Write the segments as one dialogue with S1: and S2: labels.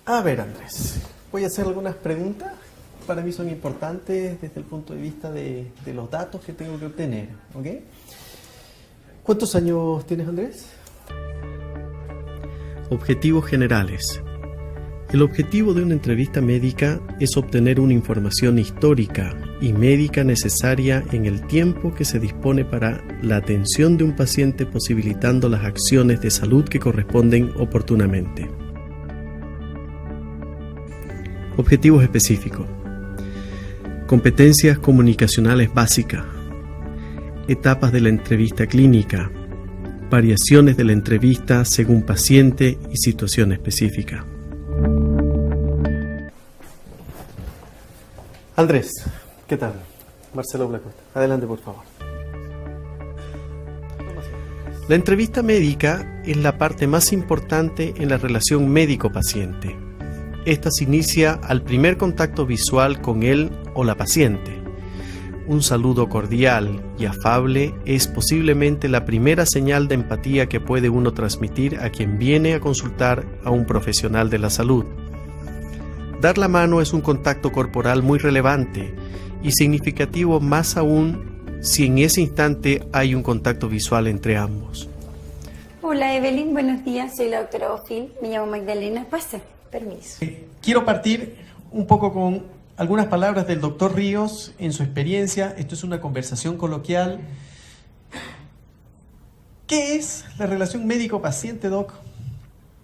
S1: A ver, Andrés, voy a hacer algunas preguntas. Para mí son importantes desde el punto de vista de los datos que tengo que obtener, ¿ok? ¿Cuántos años tienes, Andrés? Objetivos generales. El objetivo de una entrevista médica es obtener una información histórica y médica necesaria en el tiempo que se dispone para la atención de un paciente, posibilitando las acciones de salud que corresponden oportunamente. Objetivos específicos. Competencias comunicacionales básicas. Etapas de la entrevista clínica. Variaciones de la entrevista según paciente y situación específica. Andrés, ¿qué tal? Marcelo Blacosta. Adelante, por favor. La entrevista médica es la parte más importante en la relación médico-paciente. Esta se inicia al primer contacto visual con él o la paciente. Un saludo cordial y afable es posiblemente la primera señal de empatía que puede uno transmitir a quien viene a consultar a un profesional de la salud. Dar la mano es un contacto corporal muy relevante y significativo, más aún si en ese instante hay un contacto visual entre ambos.
S2: Hola Evelyn, buenos días, soy la doctora Ofil, me llamo Magdalena, pase, permiso.
S1: Quiero partir un poco con algunas palabras del doctor Ríos en su experiencia. Esto es una conversación coloquial. ¿Qué es la relación médico-paciente, doc,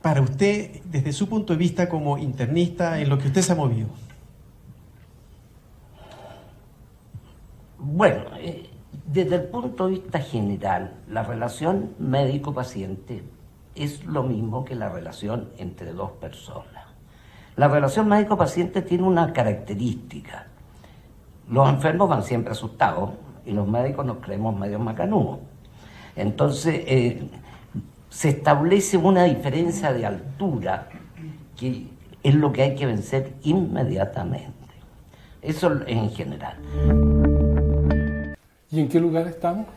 S1: para usted, desde su punto de vista como internista, en lo que usted se ha movido?
S3: Bueno, desde el punto de vista general, la relación médico-paciente es lo mismo que la relación entre dos personas. La relación médico-paciente tiene una característica. Los enfermos van siempre asustados y los médicos nos creemos medio macanudos. Entonces, se establece una diferencia de altura que es lo que hay que vencer inmediatamente. Eso en general.
S4: ¿Y en qué lugar estamos?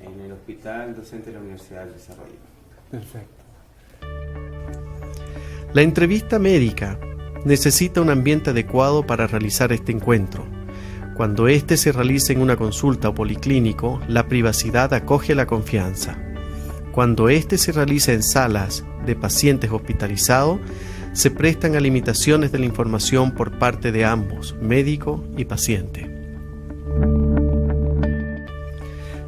S5: En el Hospital Docente de la Universidad del Desarrollo.
S4: Perfecto.
S1: La entrevista médica necesita un ambiente adecuado para realizar este encuentro. Cuando éste se realiza en una consulta o policlínico, la privacidad acoge la confianza. Cuando éste se realiza en salas de pacientes hospitalizados, se prestan a limitaciones de la información por parte de ambos, médico y paciente.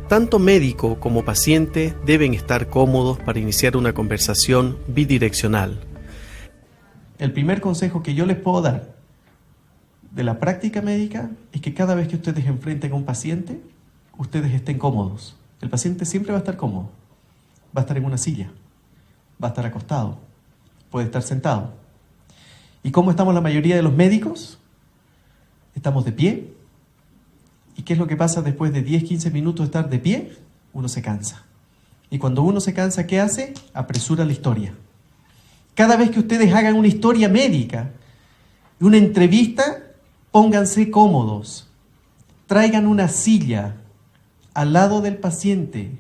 S1: Tanto médico como paciente deben estar cómodos para iniciar una conversación bidireccional. El primer consejo que yo les puedo dar de la práctica médica es que cada vez que ustedes enfrenten a un paciente, ustedes estén cómodos. El paciente siempre va a estar cómodo. Va a estar en una silla, va a estar acostado, puede estar sentado. ¿Y cómo estamos la mayoría de los médicos? Estamos de pie. ¿Y qué es lo que pasa después de 10-15 minutos de estar de pie? Uno se cansa. Y cuando uno se cansa, ¿qué hace? Apresura la historia. Cada vez que ustedes hagan una historia médica, una entrevista, pónganse cómodos. Traigan una silla al lado del paciente.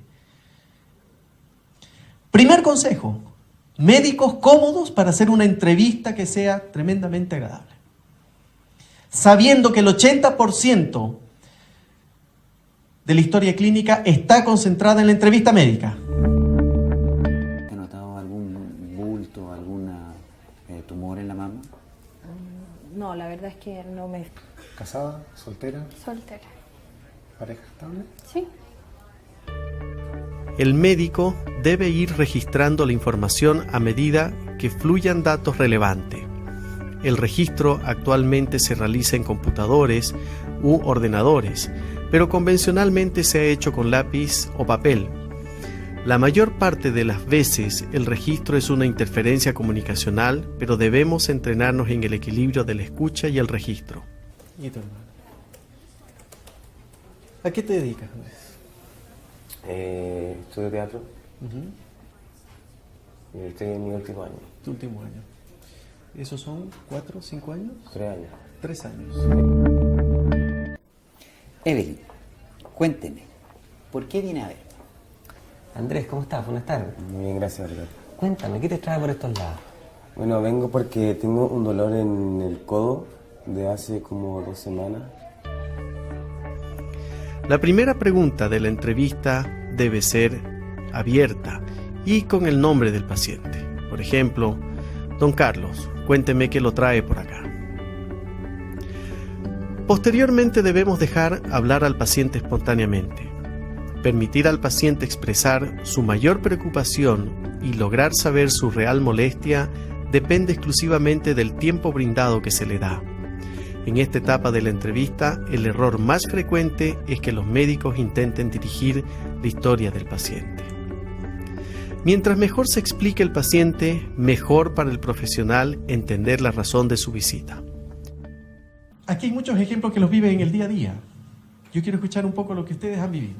S1: Primer consejo, médicos cómodos para hacer una entrevista que sea tremendamente agradable. Sabiendo que el 80% de la historia clínica está concentrada en la entrevista médica.
S5: ¿Has notado algún bulto, alguna tumor en la mama?
S2: No, la verdad es que no me...
S4: ¿Casada? ¿Soltera?
S2: Soltera.
S4: ¿Pareja estable?
S2: Sí.
S1: El médico debe ir registrando la información a medida que fluyan datos relevantes. El registro actualmente se realiza en computadores u ordenadores, pero convencionalmente se ha hecho con lápiz o papel. La mayor parte de las veces el registro es una interferencia comunicacional, pero debemos entrenarnos en el equilibrio de la escucha y el registro. ¿Y tu hermano? ¿A qué te dedicas, Andrés?
S5: Estudio teatro. Y estoy en mi último año.
S1: Tu último año. ¿Esos son 4 o 5 años?
S5: 3 años.
S1: 3 años.
S6: Evelyn, cuénteme, ¿por qué viene a ver?
S7: Andrés, ¿cómo estás? Buenas tardes.
S5: Muy bien, gracias, Ricardo.
S7: Cuéntame, ¿qué te trae por estos lados? Bueno, vengo porque tengo un dolor en el codo de hace como 2 semanas.
S1: La primera pregunta de la entrevista debe ser abierta y con el nombre del paciente. Por ejemplo, don Carlos, cuénteme qué lo trae por acá. Posteriormente debemos dejar hablar al paciente espontáneamente, permitir al paciente expresar su mayor preocupación y lograr saber su real molestia depende exclusivamente del tiempo brindado que se le da. En esta etapa de la entrevista, el error más frecuente es que los médicos intenten dirigir la historia del paciente. Mientras mejor se explique el paciente, mejor para el profesional entender la razón de su visita. Aquí hay muchos ejemplos que los viven en el día a día. Yo quiero escuchar un poco lo que ustedes han vivido.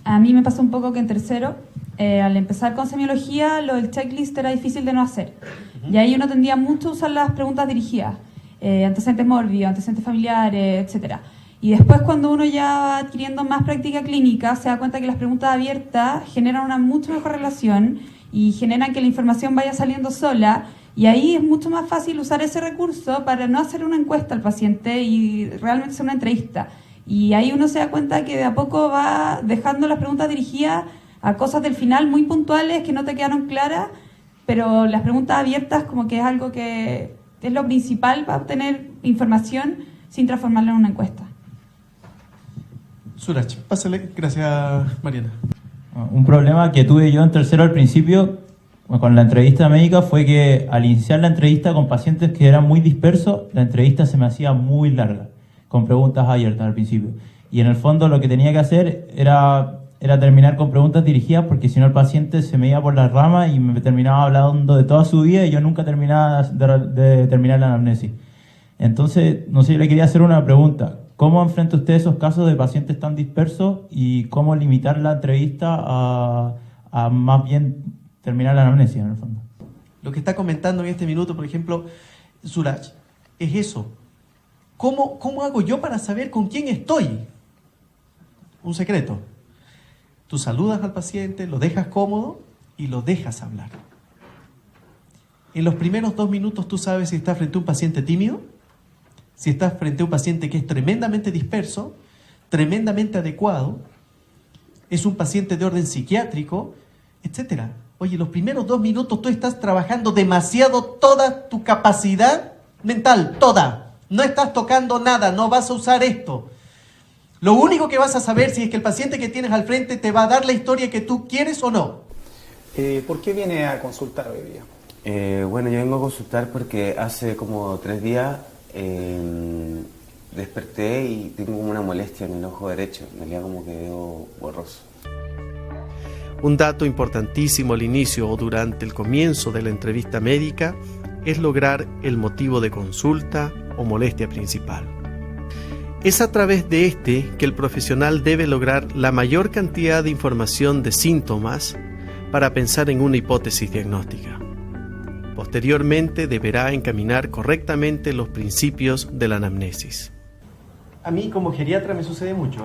S8: A mí me pasó un poco que en tercero, al empezar con semiología, lo del checklist era difícil de no hacer. Y ahí uno tendía mucho a usar las preguntas dirigidas. Antecedentes mórbidos, antecedentes familiares, etc. Y después, cuando uno ya va adquiriendo más práctica clínica, se da cuenta que las preguntas abiertas generan una mucho mejor relación y generan que la información vaya saliendo sola, y ahí es mucho más fácil usar ese recurso para no hacer una encuesta al paciente y realmente hacer una entrevista. Y ahí uno se da cuenta que de a poco va dejando las preguntas dirigidas a cosas del final muy puntuales que no te quedaron claras, pero las preguntas abiertas como que es algo que es lo principal para obtener información sin transformarla en una encuesta.
S1: Suraj, pásale. Gracias, Mariana.
S9: Un problema que tuve yo en tercero al principio con la entrevista médica fue que al iniciar la entrevista con pacientes que eran muy dispersos, la entrevista se me hacía muy larga, con preguntas abiertas al principio. Y en el fondo lo que tenía que hacer era terminar con preguntas dirigidas, porque si no el paciente se me iba por las ramas y me terminaba hablando de toda su vida y yo nunca terminaba de terminar la anamnesis. Entonces, no sé, yo le quería hacer una pregunta. ¿Cómo enfrenta usted esos casos de pacientes tan dispersos y cómo limitar la entrevista a más bien terminar la anamnesis en el fondo?
S1: Lo que está comentando en este minuto, por ejemplo, Suraj, es eso. ¿Cómo hago yo para saber con quién estoy? Un secreto. Tú saludas al paciente, lo dejas cómodo y lo dejas hablar. En los primeros 2 minutos tú sabes si estás frente a un paciente tímido, si estás frente a un paciente que es tremendamente disperso, tremendamente adecuado, es un paciente de orden psiquiátrico, etc. Oye, los primeros 2 minutos tú estás trabajando demasiado toda tu capacidad mental, toda. No estás tocando nada, no vas a usar esto. Lo único que vas a saber si es que el paciente que tienes al frente te va a dar la historia que tú quieres o no.
S4: ¿Por qué viene a consultar hoy día?
S7: Bueno, yo vengo a consultar porque hace como 3 días desperté y tengo como una molestia en el ojo derecho. En realidad como que veo borroso.
S1: Un dato importantísimo al inicio o durante el comienzo de la entrevista médica es lograr el motivo de consulta o molestia principal. Es a través de este que el profesional debe lograr la mayor cantidad de información de síntomas para pensar en una hipótesis diagnóstica. Posteriormente deberá encaminar correctamente los principios de la anamnesis. A mí como geriatra me sucede mucho,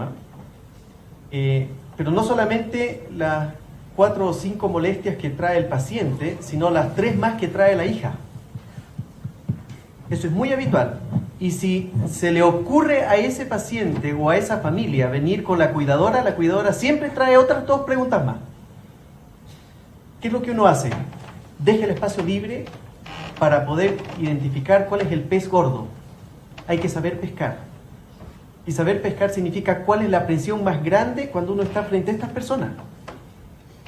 S1: pero no solamente las 4 o 5 molestias que trae el paciente, sino las 3 más que trae la hija. Eso es muy habitual. Y si se le ocurre a ese paciente o a esa familia venir con la cuidadora siempre trae otras 2 preguntas más. ¿Qué es lo que uno hace? Deja el espacio libre para poder identificar cuál es el pez gordo. Hay que saber pescar. Y saber pescar significa cuál es la presión más grande cuando uno está frente a estas personas.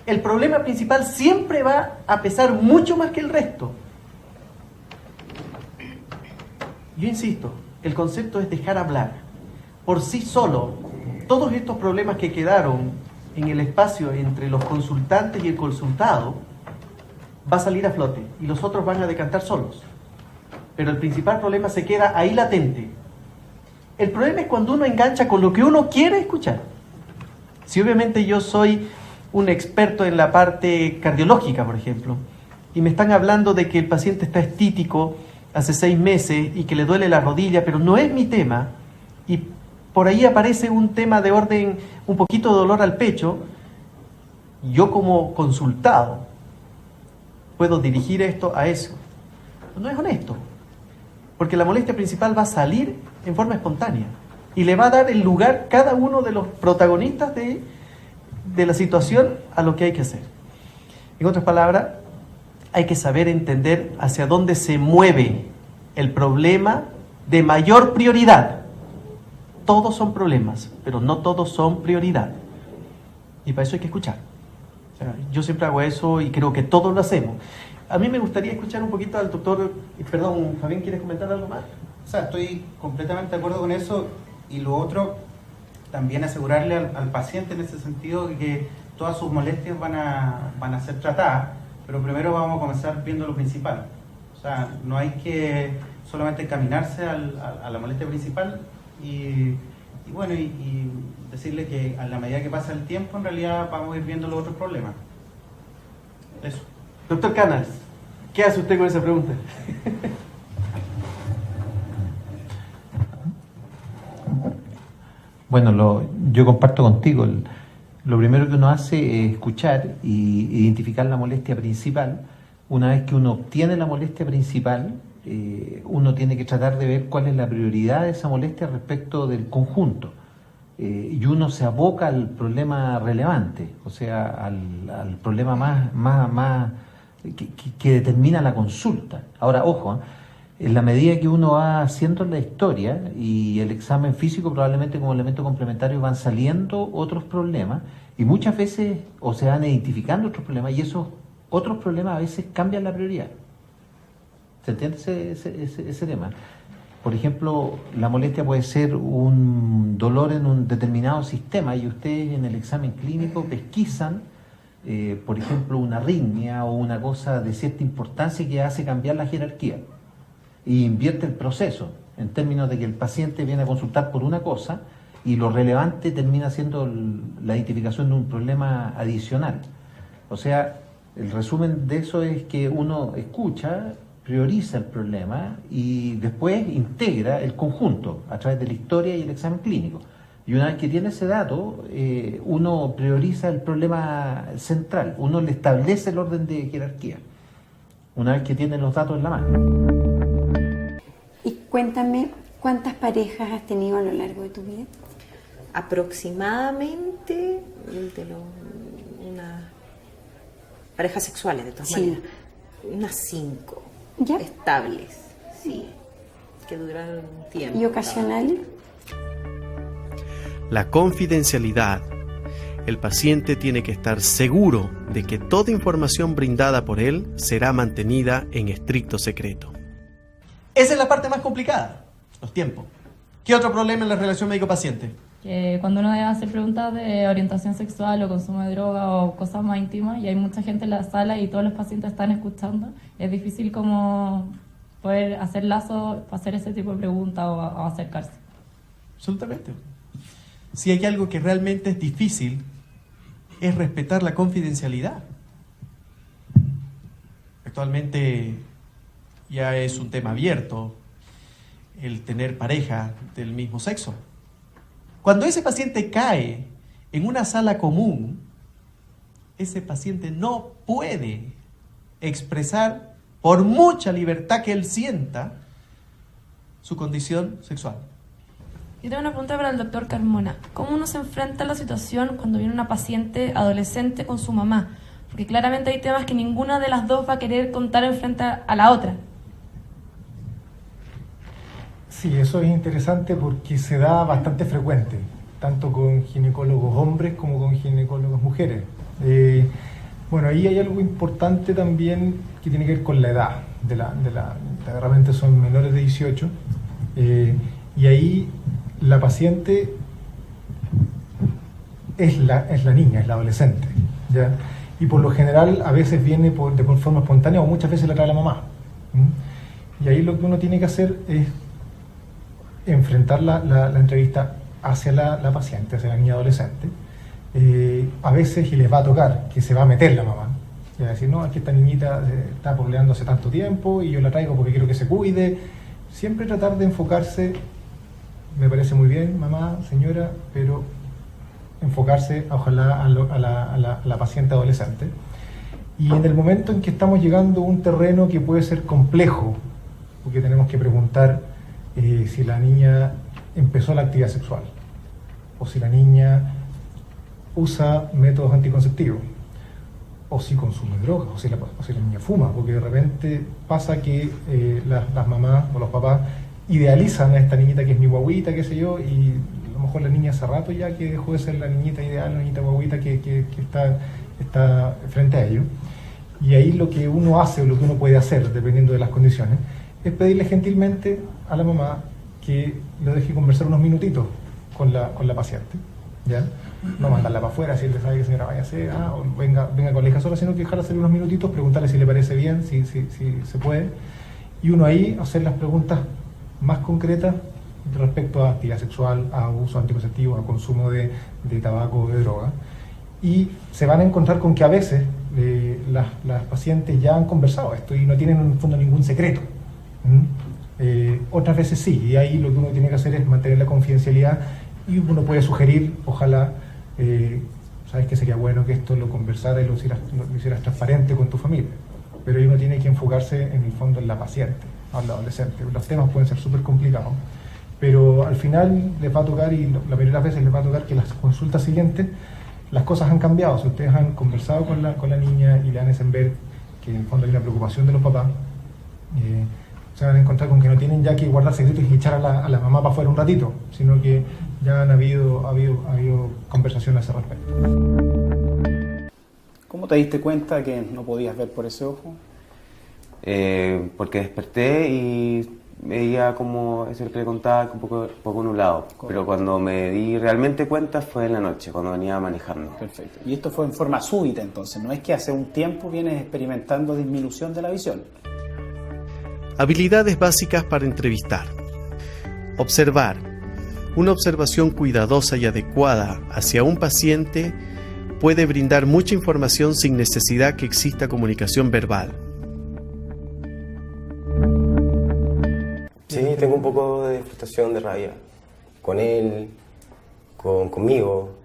S1: El problema principal siempre va a pesar mucho más que el resto. Yo insisto, el concepto es dejar hablar. Por sí solo, todos estos problemas que quedaron en el espacio entre los consultantes y el consultado va a salir a flote y los otros van a decantar solos. Pero el principal problema se queda ahí latente. El problema es cuando uno engancha con lo que uno quiere escuchar. Si obviamente yo soy un experto en la parte cardiológica, por ejemplo, y me están hablando de que el paciente está estítico hace 6 meses y que le duele la rodilla, pero no es mi tema, y por ahí aparece un tema de orden, un poquito de dolor al pecho, yo como consultado puedo dirigir esto a eso. No es honesto, porque la molestia principal va a salir en forma espontánea y le va a dar el lugar cada uno de los protagonistas de la situación a lo que hay que hacer. En otras palabras, hay que saber entender hacia dónde se mueve el problema de mayor prioridad. Todos son problemas, pero no todos son prioridad. Y para eso hay que escuchar. O sea, yo siempre hago eso y creo que todos lo hacemos. A mí me gustaría escuchar un poquito al doctor... Perdón, Fabián, ¿quieres comentar algo más?
S4: O sea, estoy completamente de acuerdo con eso. Y lo otro, también asegurarle al paciente en ese sentido que todas sus molestias van a ser tratadas, pero primero vamos a comenzar viendo lo principal. O sea, no hay que solamente encaminarse a la molestia principal y decirle que a la medida que pasa el tiempo, en realidad vamos a ir viendo los otros problemas. Eso.
S1: Doctor Canals, ¿qué hace usted con esa pregunta?
S10: Bueno, yo comparto contigo. Lo primero que uno hace es escuchar y identificar la molestia principal. Una vez que uno obtiene la molestia principal, uno tiene que tratar de ver cuál es la prioridad de esa molestia respecto del conjunto. Y uno se aboca al problema relevante, o sea, al problema más que determina la consulta. Ahora, ojo, en la medida que uno va haciendo la historia y el examen físico, probablemente como elemento complementario van saliendo otros problemas y muchas veces o se van identificando otros problemas y esos otros problemas a veces cambian la prioridad. ¿Se entiende ese tema? Por ejemplo, la molestia puede ser un dolor en un determinado sistema y ustedes en el examen clínico pesquisan, por ejemplo, una arritmia o una cosa de cierta importancia que hace cambiar la jerarquía y invierte el proceso en términos de que el paciente viene a consultar por una cosa y lo relevante termina siendo la identificación de un problema adicional. O sea, el resumen de eso es que uno escucha, prioriza el problema y después integra el conjunto a través de la historia y el examen clínico. Y una vez que tiene ese dato, uno prioriza el problema central, uno le establece el orden de jerarquía, una vez que tiene los datos en la mano.
S2: Y cuéntame, ¿cuántas parejas has tenido a lo largo de tu vida?
S11: Aproximadamente unas parejas sexuales, de todas maneras. Unas 5.
S2: ¿Ya?
S11: Estables, sí, que duraron un tiempo.
S2: ¿Y ocasionales?
S1: La confidencialidad. El paciente tiene que estar seguro de que toda información brindada por él será mantenida en estricto secreto. Esa es la parte más complicada, los tiempos. ¿Qué otro problema en la relación médico-paciente?
S8: Que cuando uno debe hacer preguntas de orientación sexual o consumo de droga o cosas más íntimas y hay mucha gente en la sala y todos los pacientes están escuchando, es difícil como poder hacer lazo para hacer ese tipo de preguntas o acercarse.
S1: Absolutamente. Si hay algo que realmente es difícil, es respetar la confidencialidad. Actualmente ya es un tema abierto el tener pareja del mismo sexo. Cuando ese paciente cae en una sala común, ese paciente no puede expresar, por mucha libertad que él sienta, su condición sexual.
S12: Yo tengo una pregunta para el doctor Carmona. ¿Cómo uno se enfrenta a la situación cuando viene una paciente adolescente con su mamá? Porque claramente hay temas que ninguna de las dos va a querer contar en frente a la otra.
S13: Sí, eso es interesante porque se da bastante frecuente, tanto con ginecólogos hombres como con ginecólogos mujeres. Bueno, ahí hay algo importante también que tiene que ver con la edad. De repente son menores de 18 y ahí la paciente es la niña, es la adolescente, ¿ya? Y por lo general a veces viene de forma espontánea o muchas veces la trae la mamá. Y ahí lo que uno tiene que hacer es enfrentar la entrevista hacia la paciente, hacia la niña adolescente. A veces y les va a tocar que se va a meter la mamá. Y va a decir, no, es que esta niñita está pololeando hace tanto tiempo y yo la traigo porque quiero que se cuide. Siempre tratar de enfocarse, me parece muy bien, mamá, señora, pero enfocarse ojalá a la paciente adolescente. Y en el momento en que estamos llegando a un terreno que puede ser complejo, porque tenemos que preguntar si la niña empezó la actividad sexual, o si la niña usa métodos anticonceptivos, o si consume drogas, o si la niña fuma, porque de repente pasa que las mamás o los papás idealizan a esta niñita que es mi guaguita, qué sé yo, y a lo mejor la niña hace rato ya que dejó de ser la niñita ideal, la niñita guaguita que está frente a ellos. Y ahí lo que uno hace o lo que uno puede hacer, dependiendo de las condiciones, es pedirle gentilmente a la mamá que lo deje conversar unos minutitos con la paciente, ¿ya? No mandarla para afuera, decirle, ¿sabe qué, señora? Váyase, o venga con la hija sola, sino que dejarla hacer unos minutitos, preguntarle si le parece bien, si se puede, y uno ahí hacer las preguntas más concretas respecto a actividad sexual, a uso anticonceptivo, a consumo de tabaco o de droga. Y se van a encontrar con que a veces las pacientes ya han conversado esto y no tienen en el fondo ningún secreto. Otras veces sí, y ahí lo que uno tiene que hacer es mantener la confidencialidad, y uno puede sugerir, ojalá, sabes que sería bueno que esto lo conversara y lo hicieras transparente con tu familia, pero ahí uno tiene que enfocarse en el fondo en la paciente, al adolescente. Los temas pueden ser súper complicados, pero al final les va a tocar, y la mayoría de las veces les va a tocar, que las consultas siguientes las cosas han cambiado. Si ustedes han conversado con la niña y le han hecho ver que en el fondo hay una preocupación de los papás, se van a encontrar con que no tienen ya que guardar secretos y echar a la mamá para afuera un ratito, sino que ya ha habido conversaciones a ese respecto.
S14: ¿Cómo te diste cuenta que no podías ver por ese ojo?
S7: Porque desperté y veía como, eso que le contaba, un poco nublado. Correcto. Pero cuando me di realmente cuenta fue en la noche, cuando venía manejando.
S14: Perfecto. Y esto fue en forma súbita entonces, no es que hace un tiempo vienes experimentando disminución de la visión.
S1: Habilidades básicas para entrevistar. Observar. Una observación cuidadosa y adecuada hacia un paciente puede brindar mucha información sin necesidad que exista comunicación verbal.
S7: Sí, tengo un poco de frustración, de rabia. Con él, conmigo,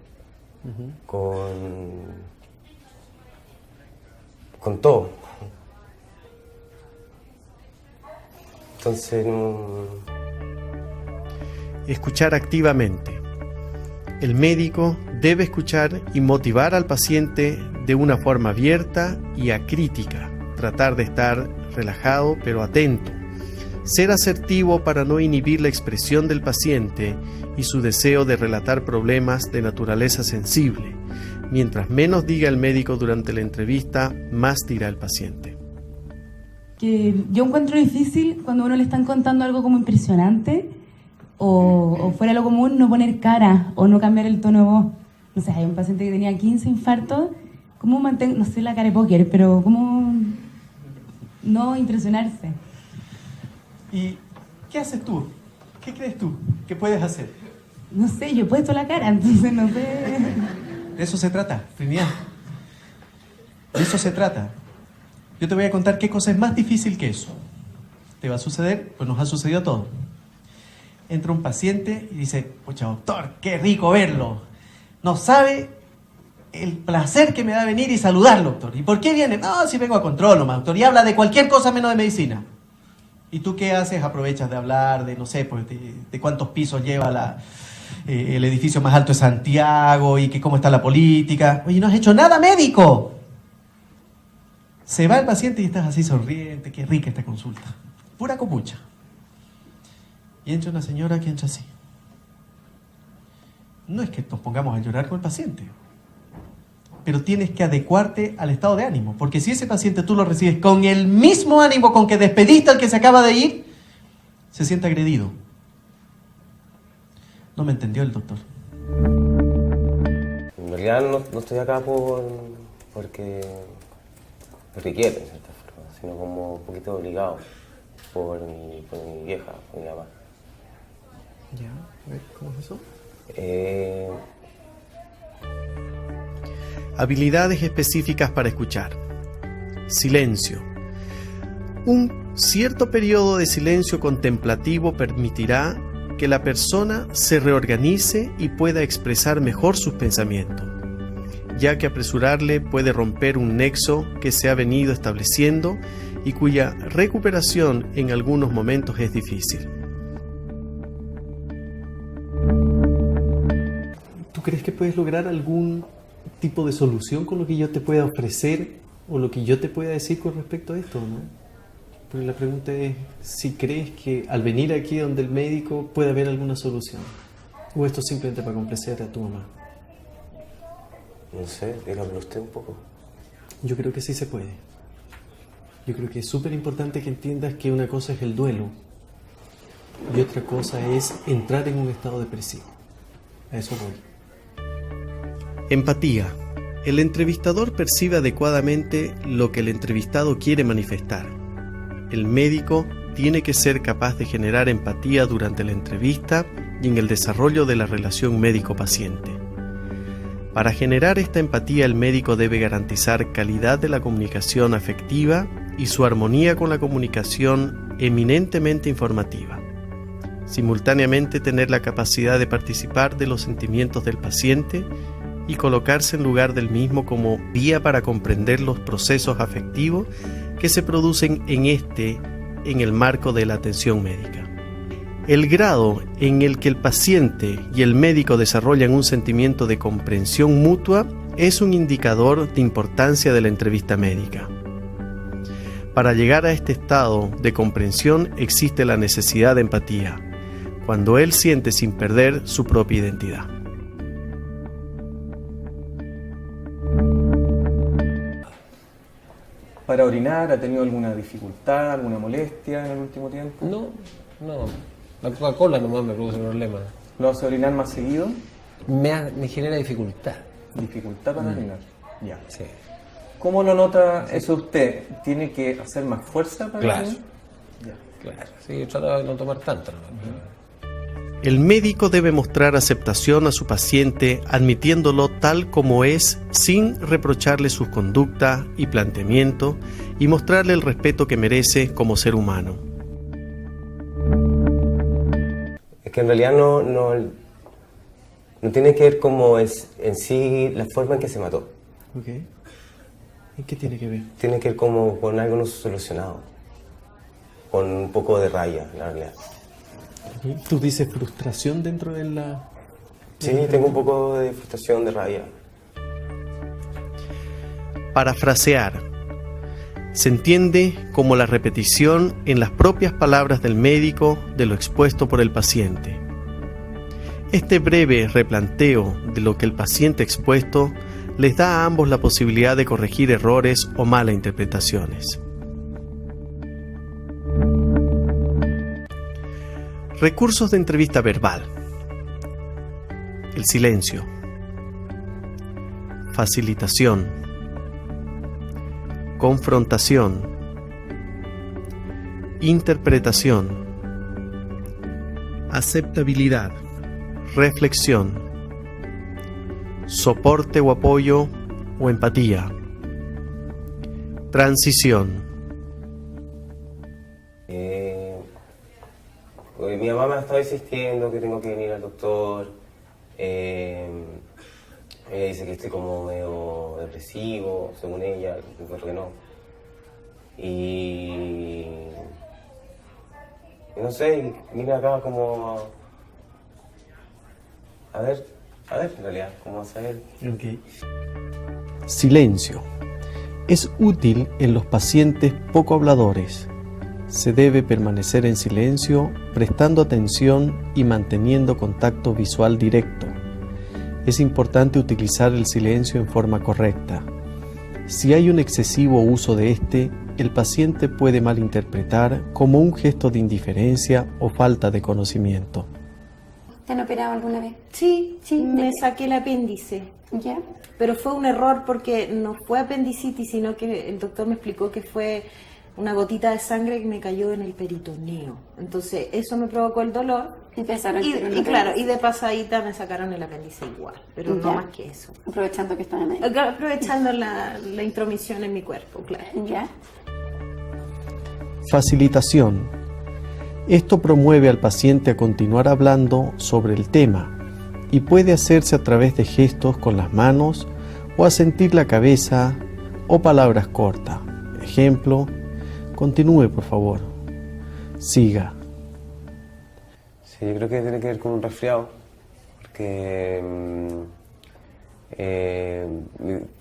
S7: con todo. Entonces
S1: Escuchar activamente. El médico debe escuchar y motivar al paciente de una forma abierta y acrítica. Tratar de estar relajado pero atento. Ser asertivo para no inhibir la expresión del paciente y su deseo de relatar problemas de naturaleza sensible. Mientras menos diga el médico durante la entrevista, más dirá el paciente.
S15: Que yo encuentro difícil cuando a uno le están contando algo como impresionante o fuera lo común no poner cara o no cambiar el tono de voz. No sé, hay un paciente que tenía 15 infartos, ¿cómo mantengo, no sé la cara de póker, pero cómo no impresionarse?
S1: ¿Y qué haces tú? ¿Qué crees tú que puedes hacer?
S15: No sé, yo he puesto la cara, entonces no sé.
S1: De eso se trata, Trinidad. De eso se trata. Yo te voy a contar qué cosa es más difícil que eso. ¿Te va a suceder? Pues nos ha sucedido a todos. Entra un paciente y dice, pucha, doctor, qué rico verlo. No sabe el placer que me da venir y saludarlo, doctor. ¿Y por qué viene? No, si vengo a control nomás, doctor. Y habla de cualquier cosa menos de medicina. ¿Y tú qué haces? Aprovechas de hablar de, no sé, pues, de cuántos pisos lleva el edificio más alto de Santiago y que cómo está la política. Oye, no has hecho nada médico. Se va el paciente y estás así sonriente, qué rica esta consulta. Pura copucha. Y entra una señora que entra así. No es que nos pongamos a llorar con el paciente, pero tienes que adecuarte al estado de ánimo, porque si ese paciente tú lo recibes con el mismo ánimo con que despediste al que se acaba de ir, se siente agredido. No me entendió el doctor.
S7: En realidad no estoy acá porque quiero, de cierta forma, sino como un poquito obligado por mi vieja, por mi mamá.
S1: Ya, ¿cómo es eso? Habilidades específicas para escuchar. Silencio. Un cierto periodo de silencio contemplativo permitirá que la persona se reorganice y pueda expresar mejor sus pensamientos. ya que apresurarle puede romper un nexo que se ha venido estableciendo y cuya recuperación en algunos momentos es difícil. ¿Tú crees que puedes lograr algún tipo de solución con lo que yo te pueda ofrecer o lo que yo te pueda decir con respecto a esto, ¿no? Porque la pregunta es si crees que al venir aquí donde el médico puede haber alguna solución, o esto simplemente para complacer a tu mamá.
S7: No sé, dígamelo usted un poco.
S1: Yo creo que sí se puede. Yo creo que es súper importante que entiendas que una cosa es el duelo y otra cosa es entrar en un estado depresivo. A eso voy. Empatía. El entrevistador percibe adecuadamente lo que el entrevistado quiere manifestar. El médico tiene que ser capaz de generar empatía durante la entrevista y en el desarrollo de la relación médico-paciente. Para generar esta empatía, el médico debe garantizar calidad de la comunicación afectiva y su armonía con la comunicación eminentemente informativa. Simultáneamente, tener la capacidad de participar de los sentimientos del paciente y colocarse en lugar del mismo como vía para comprender los procesos afectivos que se producen en el marco de la atención médica. El grado en el que el paciente y el médico desarrollan un sentimiento de comprensión mutua es un indicador de importancia de la entrevista médica. Para llegar a este estado de comprensión existe la necesidad de empatía, cuando él siente sin perder su propia identidad.
S16: ¿Para orinar ha tenido alguna dificultad, alguna molestia en el último tiempo?
S17: No. La Coca-Cola nomás me produce problemas.
S16: ¿Lo hace orinar más seguido?
S17: Me genera dificultad.
S16: ¿Dificultad para orinar? Ya.
S17: Sí.
S16: ¿Cómo lo nota eso usted? ¿Tiene que hacer más fuerza para orinar?
S17: Claro. Sí, trato de no tomar tanto.
S1: El médico debe mostrar aceptación a su paciente, admitiéndolo tal como es, sin reprocharle sus conductas y planteamiento, y mostrarle el respeto que merece como ser humano.
S7: Es que en realidad no tiene que ver como es en sí la forma en que se mató.
S1: Okay. ¿Y qué tiene que ver?
S7: Tiene que ver como con algo no solucionado, con un poco de raya, la realidad.
S1: ¿Tú dices frustración dentro de la...?
S7: Sí, tengo un poco de frustración, de rabia.
S1: Parafrasear. Se entiende como la repetición en las propias palabras del médico de lo expuesto por el paciente. Este breve replanteo de lo que el paciente expuesto les da a ambos la posibilidad de corregir errores o malas interpretaciones. Recursos de entrevista verbal. El silencio. Facilitación. Confrontación. Interpretación. Aceptabilidad. Reflexión. Soporte o apoyo o empatía. Transición.
S7: Mi mamá me ha estado insistiendo que tengo que venir al doctor. Ella dice que estoy como medio depresivo, según ella, encuentro que no. Y no sé, vine acá como a ver en realidad, como a saber.
S1: Okay. Silencio. Es útil en los pacientes poco habladores. Se debe permanecer en silencio, prestando atención y manteniendo contacto visual directo. Es importante utilizar el silencio en forma correcta. Si hay un excesivo uso de este, el paciente puede malinterpretar como un gesto de indiferencia o falta de conocimiento.
S2: ¿Te han operado alguna vez?
S11: Sí, me saqué el apéndice.
S2: ¿Ya?
S11: Pero fue un error porque no fue apendicitis, sino que el doctor me explicó que fue una gotita de sangre que me cayó en el peritoneo. Entonces eso me provocó el dolor. Y de pasadita me sacaron el apéndice igual, pero no más que eso.
S2: Aprovechando que están ahí.
S11: Aprovechando la intromisión en mi cuerpo, claro.
S2: ¿Ya?
S1: Facilitación. Esto promueve al paciente a continuar hablando sobre el tema y puede hacerse a través de gestos con las manos o asentir la cabeza o palabras cortas. Ejemplo, continúe por favor. Siga.
S7: Sí, yo creo que tiene que ver con un resfriado, porque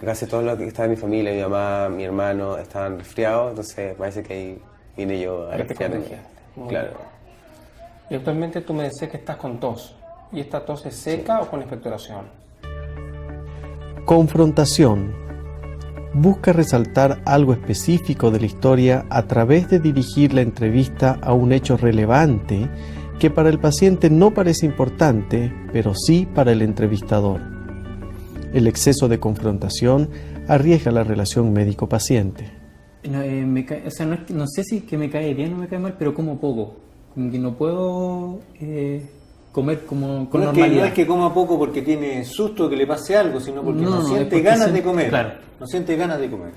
S7: casi todo lo que estaba en mi familia, mi mamá, mi hermano, estaban resfriados, entonces parece que ahí vine yo a resfriarme. Claro.
S17: Y actualmente tú me decías que estás con tos. ¿Y esta tos es seca o con expectoración?
S1: Confrontación. Busca resaltar algo específico de la historia a través de dirigir la entrevista a un hecho relevante que para el paciente no parece importante, pero sí para el entrevistador. El exceso de confrontación arriesga la relación médico-paciente.
S18: No sé si que me cae bien o me cae mal, pero como poco. Como que no puedo comer como con normalidad.
S6: No es que coma poco porque tiene susto que le pase algo, sino porque no siente ganas de comer.
S18: Claro.
S6: No siente ganas de comer.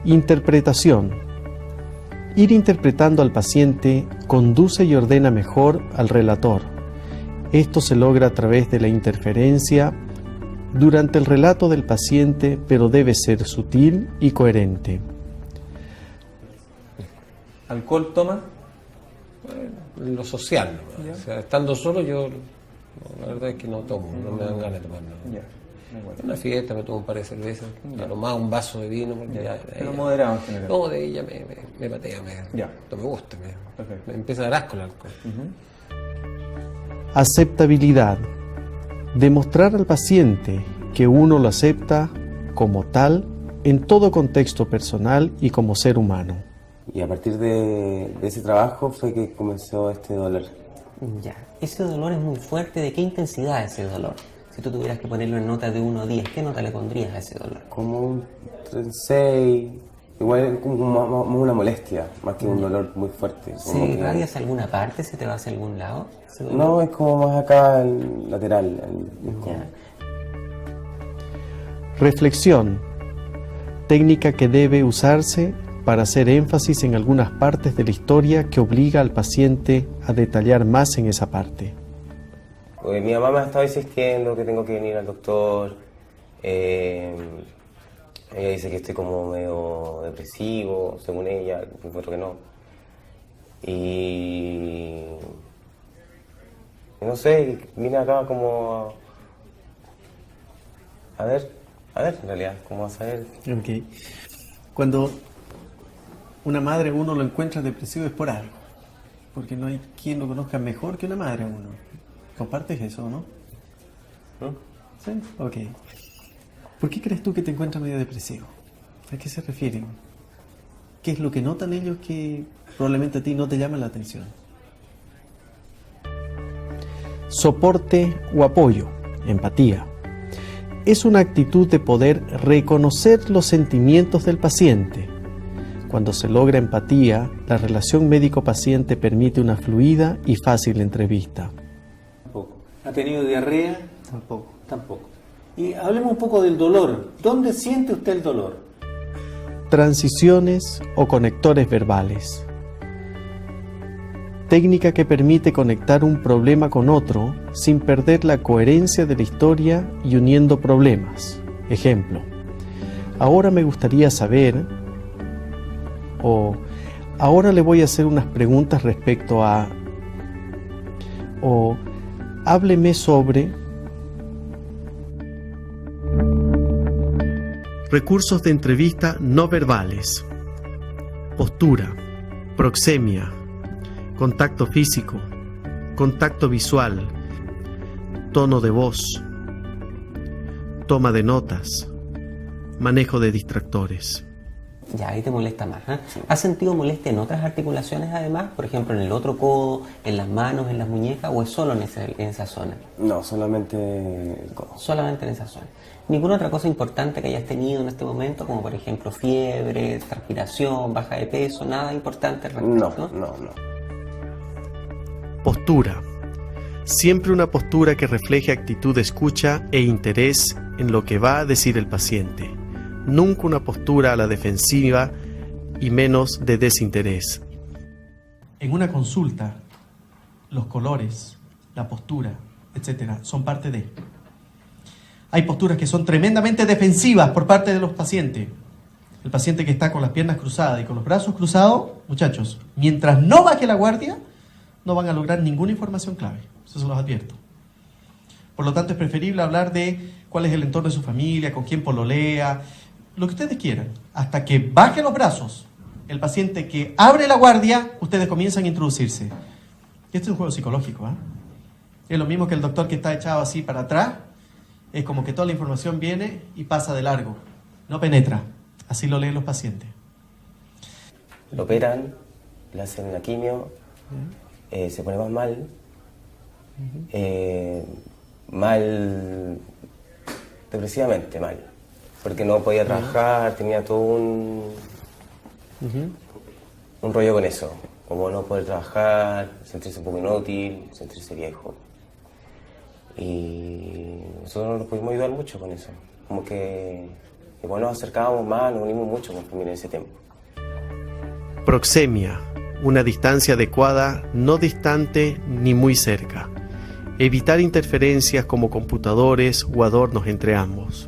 S1: Interpretación. Ir interpretando al paciente conduce y ordena mejor al relator. Esto se logra a través de la interferencia durante el relato del paciente, pero debe ser sutil y coherente.
S16: ¿Alcohol toma?
S17: Lo social, ¿no? O sea, estando solo yo, la verdad es que no tomo, no me dan ganas de tomar nada. En una fiesta me tomo un par de cervezas, a lo más un vaso de vino, porque
S16: Pero moderado en general.
S17: No, de ahí ya me patea, no me gusta, me empieza a dar asco el alcohol.
S1: Aceptabilidad. Demostrar al paciente que uno lo acepta como tal en todo contexto personal y como ser humano.
S7: Y a partir de ese trabajo fue que comenzó este dolor.
S19: Ya, ese dolor es muy fuerte. ¿De qué intensidad es ese dolor? Si tú tuvieras que ponerlo en nota de 1 a 10, ¿qué nota le pondrías a ese dolor?
S7: Como un 6, igual como una molestia, más que un dolor muy fuerte.
S19: ¿Se irradia hacia alguna parte? ¿Se te va hacia algún lado?
S7: No, es como más acá, el lateral.
S1: Reflexión. Técnica que debe usarse para hacer énfasis en algunas partes de la historia que obliga al paciente a detallar más en esa parte.
S7: Mi mamá me ha estado insistiendo que tengo que venir al doctor. Ella dice que estoy como medio depresivo, según ella, encuentro que no. Y no sé, vine acá como a ver en realidad, como a saber.
S1: Okay. Cuando una madre uno lo encuentra depresivo es por algo, porque no hay quien lo conozca mejor que una madre a uno. ¿Compartes eso, no? ¿Sí? Ok. ¿Por qué crees tú que te encuentras medio depresivo? ¿A qué se refieren? ¿Qué es lo que notan ellos que probablemente a ti no te llama la atención? Soporte o apoyo, empatía. Es una actitud de poder reconocer los sentimientos del paciente. Cuando se logra empatía, la relación médico-paciente permite una fluida y fácil entrevista.
S6: ¿Ha tenido diarrea? Tampoco. Y hablemos un poco del dolor. ¿Dónde siente usted el dolor?
S1: Transiciones o conectores verbales. Técnica que permite conectar un problema con otro sin perder la coherencia de la historia y uniendo problemas. Ejemplo, ahora me gustaría saber, o ahora le voy a hacer unas preguntas respecto a, o hábleme sobre. Recursos de entrevista no verbales. Postura, proxemia, contacto físico, contacto visual, tono de voz, toma de notas, manejo de distractores.
S19: Ya, ahí te molesta más. ¿Has sentido molestia en otras articulaciones además? Por ejemplo, en el otro codo, en las manos, en las muñecas, ¿o es solo en esa zona?
S7: No, solamente el codo.
S19: Solamente en esa zona. ¿Ninguna otra cosa importante que hayas tenido en este momento, como por ejemplo fiebre, transpiración, baja de peso, nada importante al respecto?
S7: No.
S1: Postura. Siempre una postura que refleje actitud de escucha e interés en lo que va a decir el paciente. Nunca una postura a la defensiva y menos de desinterés. En una consulta, los colores, la postura, etc., son parte de. Hay posturas que son tremendamente defensivas por parte de los pacientes. El paciente que está con las piernas cruzadas y con los brazos cruzados, muchachos, mientras no baje la guardia, no van a lograr ninguna información clave. Eso se los advierto. Por lo tanto, es preferible hablar de cuál es el entorno de su familia, con quién pololea, lo que ustedes quieran. Hasta que baje los brazos, el paciente que abre la guardia, ustedes comienzan a introducirse. Este es un juego psicológico, ¿eh? Es lo mismo que el doctor que está echado así para atrás. Es como que toda la información viene y pasa de largo. No penetra. Así lo leen los pacientes.
S7: Lo operan, le hacen la quimio, se pone más mal. Mal, depresivamente mal. Porque no podía trabajar, tenía todo un rollo con eso. Como no poder trabajar, sentirse un poco inútil, sentirse viejo. Y nosotros nos pudimos ayudar mucho con eso. Como que igual nos acercábamos más, nos unimos mucho con familia en ese tiempo.
S1: Proxemia, una distancia adecuada, no distante ni muy cerca. Evitar interferencias como computadores o adornos entre ambos.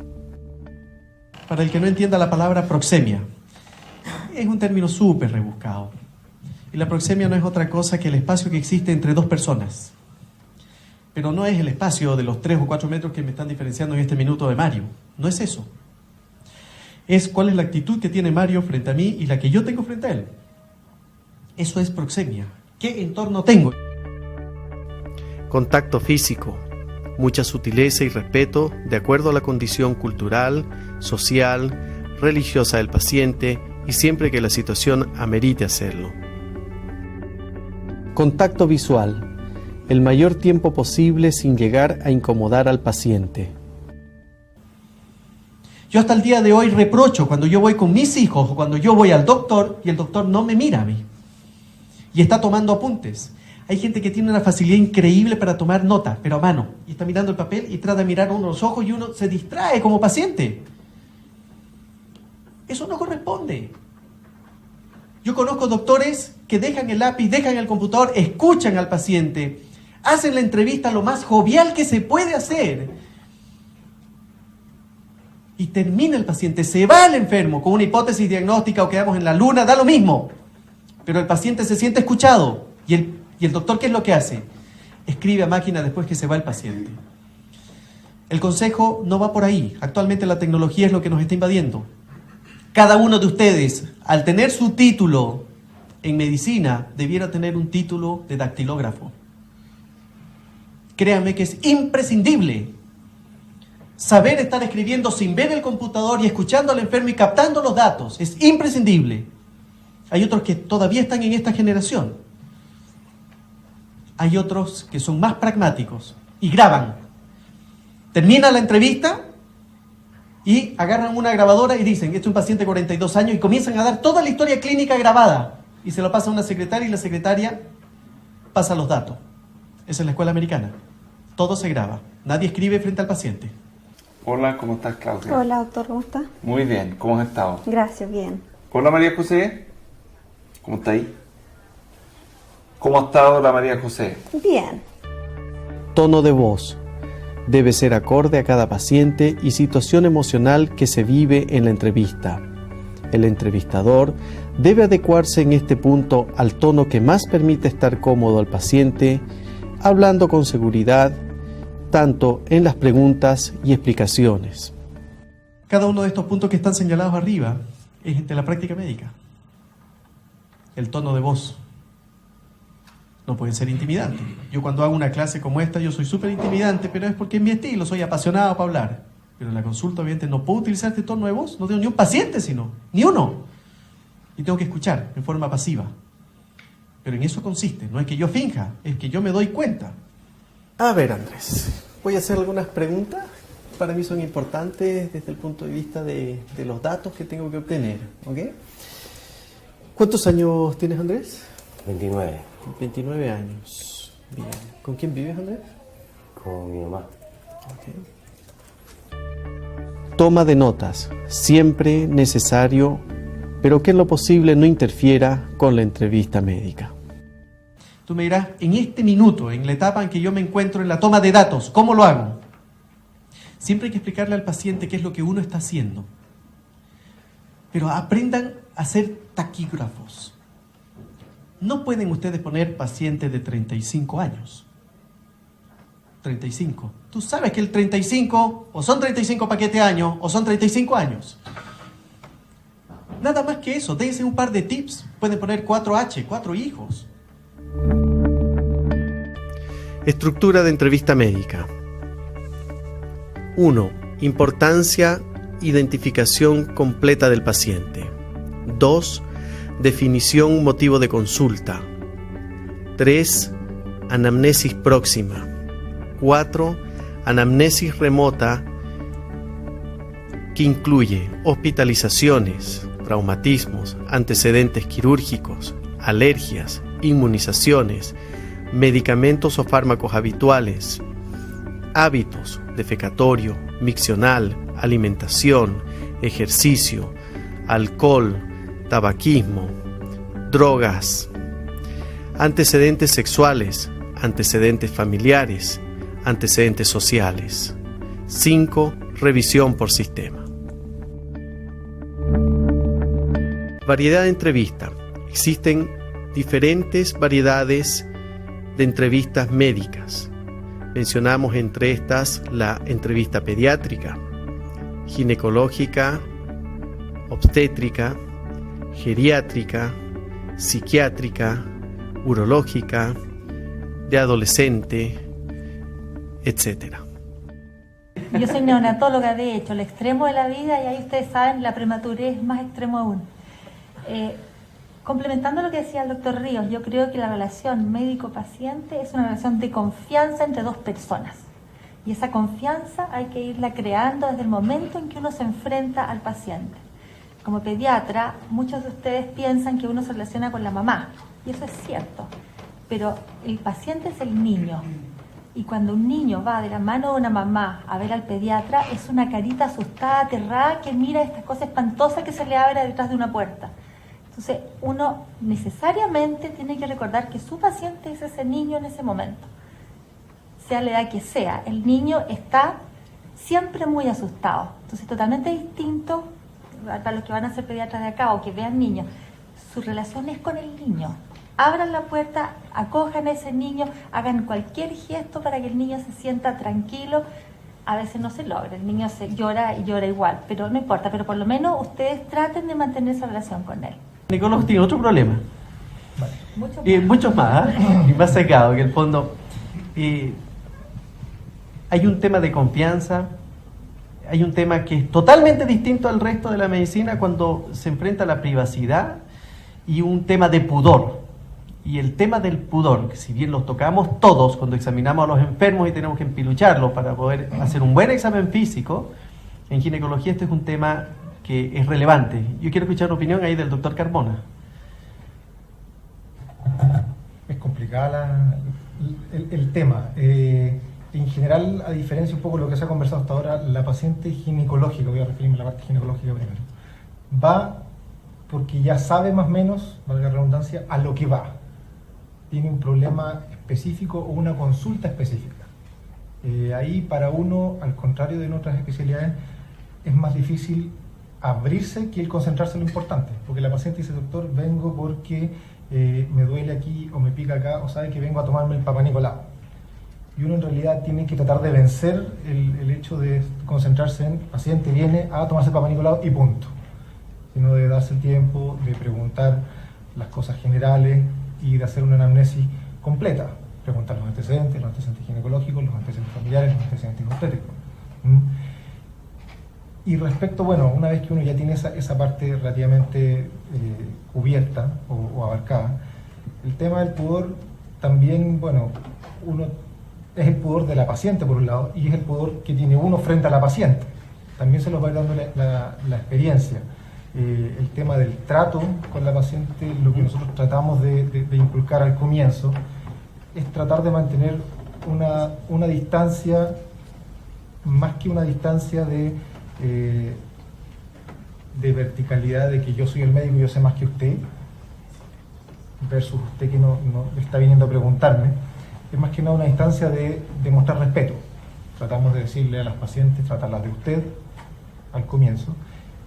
S1: Para el que no entienda la palabra proxemia, es un término súper rebuscado. Y la proxemia no es otra cosa que el espacio que existe entre dos personas. Pero no es el espacio de los 3 o 4 metros que me están diferenciando en este minuto de Mario. No es eso. Es cuál es la actitud que tiene Mario frente a mí y la que yo tengo frente a él. Eso es proxemia. ¿Qué entorno tengo? Contacto físico, mucha sutileza y respeto de acuerdo a la condición cultural, social, religiosa del paciente y siempre que la situación amerite hacerlo. Contacto visual, el mayor tiempo posible sin llegar a incomodar al paciente. Yo hasta el día de hoy reprocho cuando yo voy con mis hijos o cuando yo voy al doctor y el doctor no me mira a mí y está tomando apuntes. Hay gente que tiene una facilidad increíble para tomar nota, pero a mano, y está mirando el papel y trata de mirar a uno los ojos y uno se distrae como paciente. Eso no corresponde. Yo conozco doctores que dejan el lápiz, dejan el computador, escuchan al paciente, hacen la entrevista lo más jovial que se puede hacer. Y termina el paciente, se va el enfermo con una hipótesis diagnóstica o quedamos en la luna, da lo mismo. Pero el paciente se siente escuchado. ¿Y el doctor qué es lo que hace? Escribe a máquina después que se va el paciente. El consejo no va por ahí. Actualmente la tecnología es lo que nos está invadiendo. Cada uno de ustedes, al tener su título en medicina, debiera tener un título de dactilógrafo. Créanme que es imprescindible saber estar escribiendo sin ver el computador y escuchando al enfermo y captando los datos. Es imprescindible. Hay otros que todavía están en esta generación. Hay otros que son más pragmáticos y graban. Termina la entrevista y agarran una grabadora y dicen, este es un paciente de 42 años y comienzan a dar toda la historia clínica grabada y se lo pasa a una secretaria y la secretaria pasa los datos. Esa es la escuela americana. Todo se graba. Nadie escribe frente al paciente.
S20: Hola, ¿cómo estás, Claudia?
S2: Hola, doctor, ¿cómo está?
S20: Muy bien, ¿cómo has estado?
S2: Gracias, bien.
S20: Hola, María José. ¿Cómo está ahí? ¿Cómo ha estado la María José?
S2: Bien.
S1: Tono de voz. Debe ser acorde a cada paciente y situación emocional que se vive en la entrevista. El entrevistador debe adecuarse en este punto al tono que más permite estar cómodo al paciente, hablando con seguridad, tanto en las preguntas y explicaciones. Cada uno de estos puntos que están señalados arriba es de la práctica médica. El tono de voz. No pueden ser intimidantes. Yo cuando hago una clase como esta, yo soy súper intimidante, pero es porque es mi estilo, soy apasionado para hablar. Pero en la consulta, obviamente, no puedo utilizar este tono de voz, no tengo ni un paciente, sino, ni uno. Y tengo que escuchar en forma pasiva. Pero en eso consiste, no es que yo finja, es que yo me doy cuenta. A ver, Andrés, voy a hacer algunas preguntas. Para mí son importantes desde el punto de vista de los datos que tengo que obtener, ¿ok? ¿Cuántos años tienes, Andrés?
S7: 29.
S1: 29 años. Bien. ¿Con quién vives, Andrés?
S7: Con mi mamá.
S1: Okay. Toma de notas. Siempre necesario, pero que en lo posible no interfiera con la entrevista médica. Tú me dirás, en este minuto, en la etapa en que yo me encuentro en la toma de datos, ¿cómo lo hago? Siempre hay que explicarle al paciente qué es lo que uno está haciendo. Pero aprendan a ser taquígrafos. No pueden ustedes poner pacientes de 35 años. 35. Tú sabes que el 35 o son 35 paquetes años o son 35 años. Nada más que eso. Dense un par de tips. Pueden poner 4H, 4 hijos.
S21: Estructura de entrevista médica. 1. Importancia, identificación completa del paciente. 2. Definición, motivo de consulta. 3. Anamnesis próxima. 4. Anamnesis remota, que incluye hospitalizaciones, traumatismos, antecedentes quirúrgicos, alergias, inmunizaciones, medicamentos o fármacos habituales, hábitos, defecatorio, miccional, alimentación, ejercicio, alcohol, tabaquismo, drogas, antecedentes sexuales, antecedentes familiares, antecedentes sociales. 5. Revisión por sistema. Variedad de entrevista. Existen diferentes variedades de entrevistas médicas. Mencionamos entre estas la entrevista pediátrica, ginecológica, obstétrica, geriátrica, psiquiátrica, urológica, de adolescente, etc.
S22: Yo soy neonatóloga, de hecho, el extremo de la vida, y ahí ustedes saben, la prematurez es más extremo aún. Complementando lo que decía el doctor Ríos, yo creo que la relación médico-paciente es una relación de confianza entre dos personas. Y esa confianza hay que irla creando desde el momento en que uno se enfrenta al paciente. Como pediatra, muchos de ustedes piensan que uno se relaciona con la mamá, y eso es cierto, pero el paciente es el niño. Y cuando un niño va de la mano de una mamá a ver al pediatra, es una carita asustada, aterrada, que mira estas cosas espantosas que se le abre detrás de una puerta. Entonces, uno necesariamente tiene que recordar que su paciente es ese niño en ese momento. Sea la edad que sea, el niño está siempre muy asustado. Entonces, totalmente distinto para los que van a ser pediatras de acá o que vean niños. Su relación es con el niño. Abran la puerta, acojan a ese niño, hagan cualquier gesto para que el niño se sienta tranquilo. A veces no se logra, el niño llora y llora igual, pero no importa, pero por lo menos ustedes traten de mantener esa relación con él.
S1: Nicolás tiene otro problema. Vale. Muchos más, y más sacado, que en el fondo hay un tema de confianza, hay un tema que es totalmente distinto al resto de la medicina cuando se enfrenta a la privacidad, y un tema de pudor. Y el tema del pudor, que si bien los tocamos todos cuando examinamos a los enfermos y tenemos que empilucharlos para poder hacer un buen examen físico, en ginecología este es un tema que es relevante. Yo quiero escuchar una opinión ahí del doctor Carmona.
S13: Es complicada el tema. En general, a diferencia un poco de lo que se ha conversado hasta ahora, la paciente ginecológica, voy a referirme a la parte ginecológica primero, va porque ya sabe más o menos, valga la redundancia, a lo que va. Tiene un problema específico o una consulta específica. Ahí para uno, al contrario de en otras especialidades, es más difícil abrirse que el concentrarse en lo importante, porque la paciente dice: doctor, vengo porque me duele aquí o me pica acá, o sabe que vengo a tomarme el Papá Nicolau. Y uno en realidad tiene que tratar de vencer el hecho de concentrarse en paciente viene a tomarse el Papá Nicolau y punto, sino de darse el tiempo de preguntar las cosas generales y de hacer una anamnesis completa, preguntar los antecedentes ginecológicos, los antecedentes familiares, los antecedentes obstétricos. Y respecto, bueno, una vez que uno ya tiene esa parte relativamente cubierta o abarcada, el tema del pudor también, bueno, uno es el pudor de la paciente por un lado, y es el pudor que tiene uno frente a la paciente. También se los va a ir dando la experiencia. El tema del trato con la paciente, lo que nosotros tratamos de inculcar al comienzo, es tratar de mantener una distancia, más que una distancia de verticalidad, de que yo soy el médico y yo sé más que usted, versus usted que no está viniendo a preguntarme. Es más que nada una distancia de mostrar respeto. Tratamos de decirle a las pacientes, tratarlas de usted al comienzo,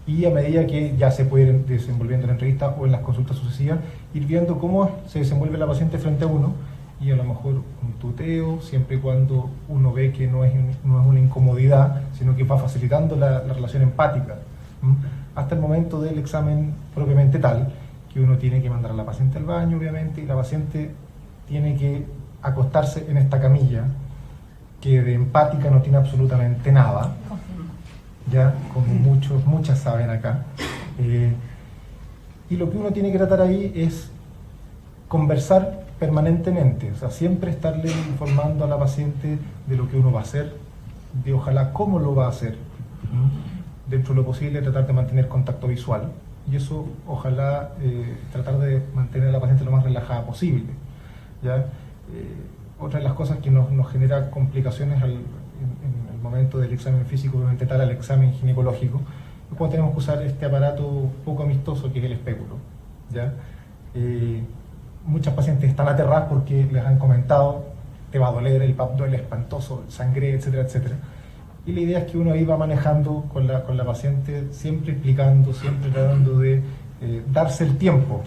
S13: y a medida que ya se puede ir desenvolviendo en la entrevista o en las consultas sucesivas, ir viendo cómo se desenvuelve la paciente frente a uno, y a lo mejor un tuteo, siempre y cuando uno ve que no es una incomodidad, sino que va facilitando la relación empática, hasta el momento del examen propiamente tal, que uno tiene que mandar a la paciente al baño, obviamente, y la paciente tiene que acostarse en esta camilla, que de empática no tiene absolutamente nada, ya, como muchas saben acá. Y lo que uno tiene que tratar ahí es conversar permanentemente, o sea, siempre estarle informando a la paciente de lo que uno va a hacer, de ojalá cómo lo va a hacer, dentro de lo posible tratar de mantener contacto visual, y eso ojalá tratar de mantener a la paciente lo más relajada posible, ¿ya? Otra de las cosas que nos genera complicaciones en el momento del examen físico, obviamente tal al examen ginecológico, es cuando tenemos que usar este aparato poco amistoso que es el espéculo, ¿ya? Muchas pacientes están aterradas porque les han comentado te va a doler, el PAP duele espantoso, sangre, etcétera, etcétera. Y la idea es que uno ahí va manejando con la paciente, siempre explicando, siempre tratando de darse el tiempo.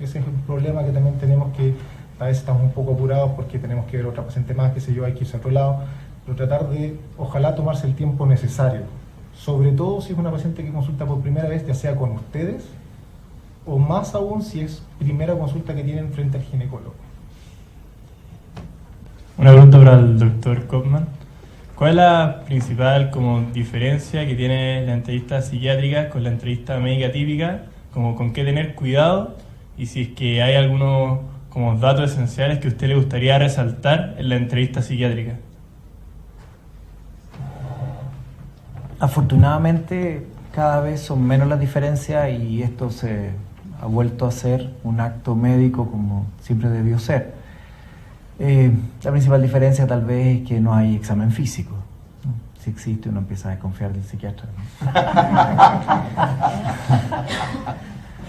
S13: Ese es un problema que también tenemos, que a veces estamos un poco apurados porque tenemos que ver otra paciente más, qué sé yo, hay que irse a otro lado, pero tratar de, ojalá, tomarse el tiempo necesario, sobre todo si es una paciente que consulta por primera vez, ya sea con ustedes, o más aún si es primera consulta que tienen frente al ginecólogo.
S3: Una pregunta para el doctor Kopman. ¿Cuál es la principal diferencia que tiene la entrevista psiquiátrica con la entrevista médica típica? ¿Con qué tener cuidado? Y si es que hay algunos datos esenciales que a usted le gustaría resaltar en la entrevista psiquiátrica.
S5: Afortunadamente cada vez son menos las diferencias y esto se ha vuelto a ser un acto médico como siempre debió ser. La principal diferencia tal vez es que no hay examen físico. Si existe, uno empieza a desconfiar del psiquiatra,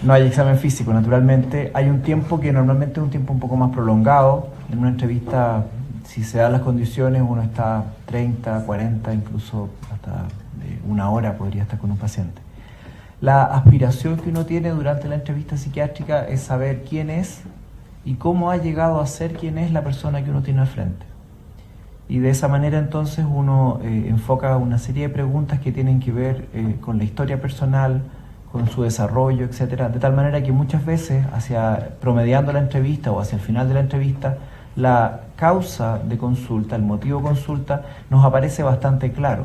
S5: No hay examen físico, naturalmente. Hay un tiempo que normalmente es un tiempo un poco más prolongado. En una entrevista, si se dan las condiciones, uno está 30, 40, incluso hasta una hora podría estar con un paciente. La aspiración que uno tiene durante la entrevista psiquiátrica es saber quién es y cómo ha llegado a ser quien es la persona que uno tiene al frente. Y de esa manera entonces uno enfoca una serie de preguntas que tienen que ver con la historia personal, con su desarrollo, etcétera, de tal manera que muchas veces, promediando la entrevista o hacia el final de la entrevista, la causa de consulta, el motivo de consulta, nos aparece bastante claro.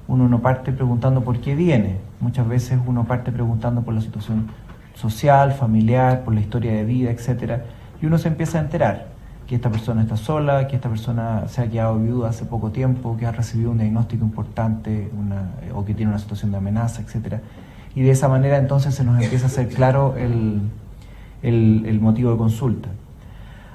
S5: Uno no parte preguntando por qué viene, muchas veces uno parte preguntando por la situación social, familiar, por la historia de vida, etcétera, y uno se empieza a enterar que esta persona está sola, que esta persona se ha quedado viuda hace poco tiempo, que ha recibido un diagnóstico importante o que tiene una situación de amenaza, etcétera. Y de esa manera entonces se nos empieza a hacer claro el motivo de consulta.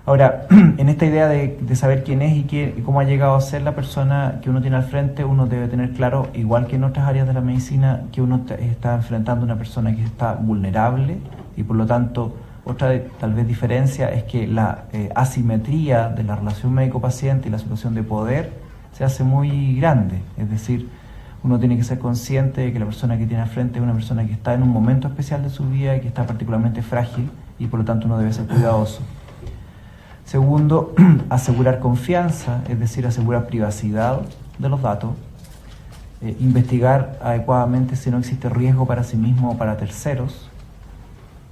S5: Ahora, en esta idea de saber quién es y cómo ha llegado a ser la persona que uno tiene al frente, uno debe tener claro, igual que en otras áreas de la medicina, que uno está enfrentando a una persona que está vulnerable y por lo tanto otra tal vez diferencia es que la asimetría de la relación médico-paciente y la situación de poder se hace muy grande, es decir, uno tiene que ser consciente de que la persona que tiene al frente es una persona que está en un momento especial de su vida y que está particularmente frágil y por lo tanto uno debe ser cuidadoso. Segundo, asegurar confianza, es decir, asegurar privacidad de los datos, investigar adecuadamente si no existe riesgo para sí mismo o para terceros.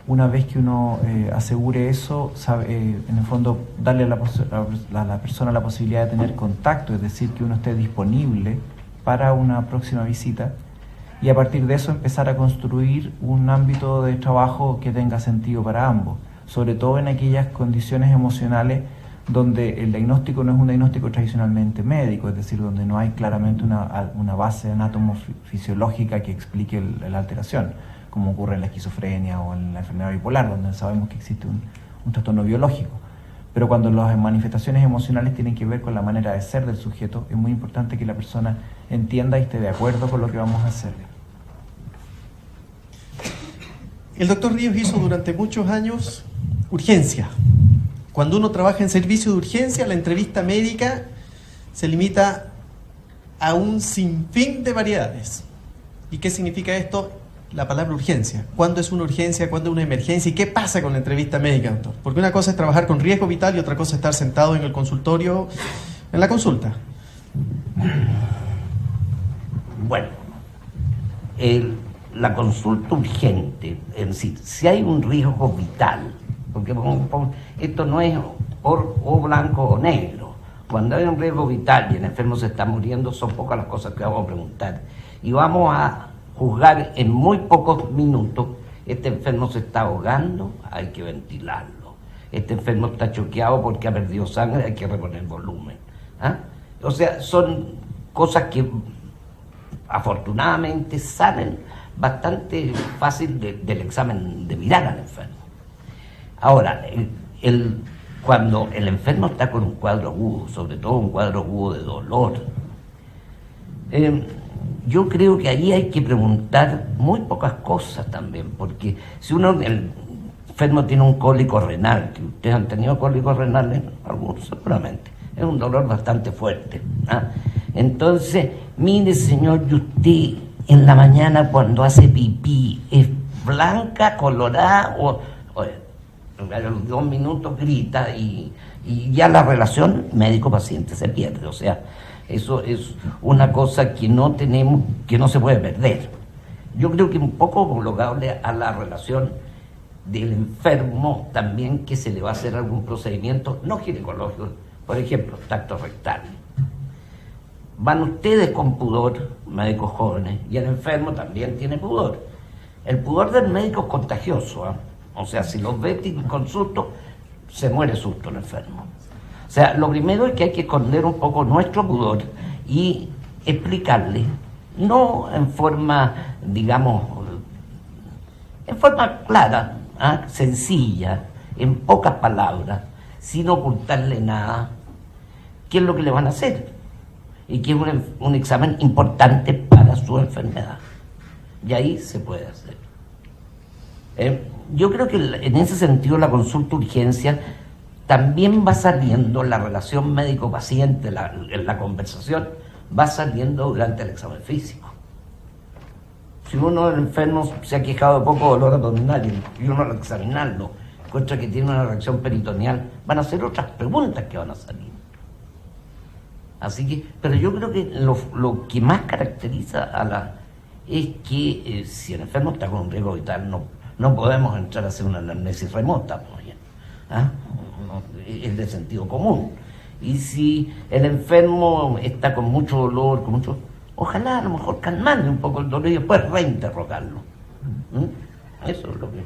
S5: Una vez que uno asegure eso, en el fondo darle a la persona la posibilidad de tener contacto, es decir, que uno esté disponible para una próxima visita y a partir de eso empezar a construir un ámbito de trabajo que tenga sentido para ambos, sobre todo en aquellas condiciones emocionales donde el diagnóstico no es un diagnóstico tradicionalmente médico, es decir, donde no hay claramente una base anatomofisiológica que explique la alteración, como ocurre en la esquizofrenia o en la enfermedad bipolar, donde sabemos que existe un trastorno biológico. Pero cuando las manifestaciones emocionales tienen que ver con la manera de ser del sujeto, es muy importante que la persona entienda y esté de acuerdo con lo que vamos a hacer.
S1: El doctor Ríos hizo durante muchos años urgencia. Cuando uno trabaja en servicio de urgencia, la entrevista médica se limita a un sinfín de variedades. ¿Y qué significa esto? La palabra urgencia. ¿Cuándo es una urgencia? ¿Cuándo es una emergencia? ¿Y qué pasa con la entrevista médica, doctor? Porque una cosa es trabajar con riesgo vital y otra cosa es estar sentado en el consultorio, en la consulta.
S4: Bueno, la consulta urgente, es decir, si hay un riesgo vital, porque esto no es o blanco o negro. Cuando hay un riesgo vital y el enfermo se está muriendo, son pocas las cosas que vamos a preguntar. Y vamos a juzgar en muy pocos minutos, este enfermo se está ahogando, hay que ventilarlo. Este enfermo está choqueado porque ha perdido sangre, hay que reponer volumen. O sea, son cosas que afortunadamente salen bastante fácil del examen de mirar al enfermo. Ahora, cuando el enfermo está con un cuadro agudo, sobre todo un cuadro agudo de dolor, yo creo que ahí hay que preguntar muy pocas cosas también, porque si el enfermo tiene un cólico renal, que ustedes han tenido cólicos renales, algunos seguramente, es un dolor bastante fuerte. Entonces, mire señor, y usted en la mañana cuando hace pipí, ¿es blanca, colorada o a los 2 minutos grita y ya la relación médico-paciente se pierde? O sea, eso es una cosa que no tenemos, que no se puede perder. Yo creo que un poco homologable a la relación del enfermo también, que se le va a hacer algún procedimiento no ginecológico, por ejemplo, tacto rectal. Van ustedes con pudor, médicos jóvenes, y el enfermo también tiene pudor. El pudor del médico es contagioso, O sea, si los ve con susto, se muere susto el enfermo. O sea, lo primero es que hay que esconder un poco nuestro pudor y explicarle, no en forma, digamos, en forma clara, sencilla, en pocas palabras, sin ocultarle nada, qué es lo que le van a hacer y que es un examen importante para su enfermedad. Y ahí se puede hacer. Yo creo que en ese sentido la consulta urgencia también va saliendo, la relación médico-paciente, la conversación, va saliendo durante el examen físico. Si uno del enfermo se ha quejado de poco dolor abdominal y uno al examinarlo encuentra que tiene una reacción peritoneal, van a ser otras preguntas que van a salir. Así que, pero yo creo que lo que más caracteriza es que si el enfermo está con un riesgo vital, no podemos entrar a hacer una anamnesis remota, es de sentido común. Y si el enfermo está con mucho dolor, ojalá a lo mejor calmarle un poco el dolor y después reinterrogarlo. Eso es lo que...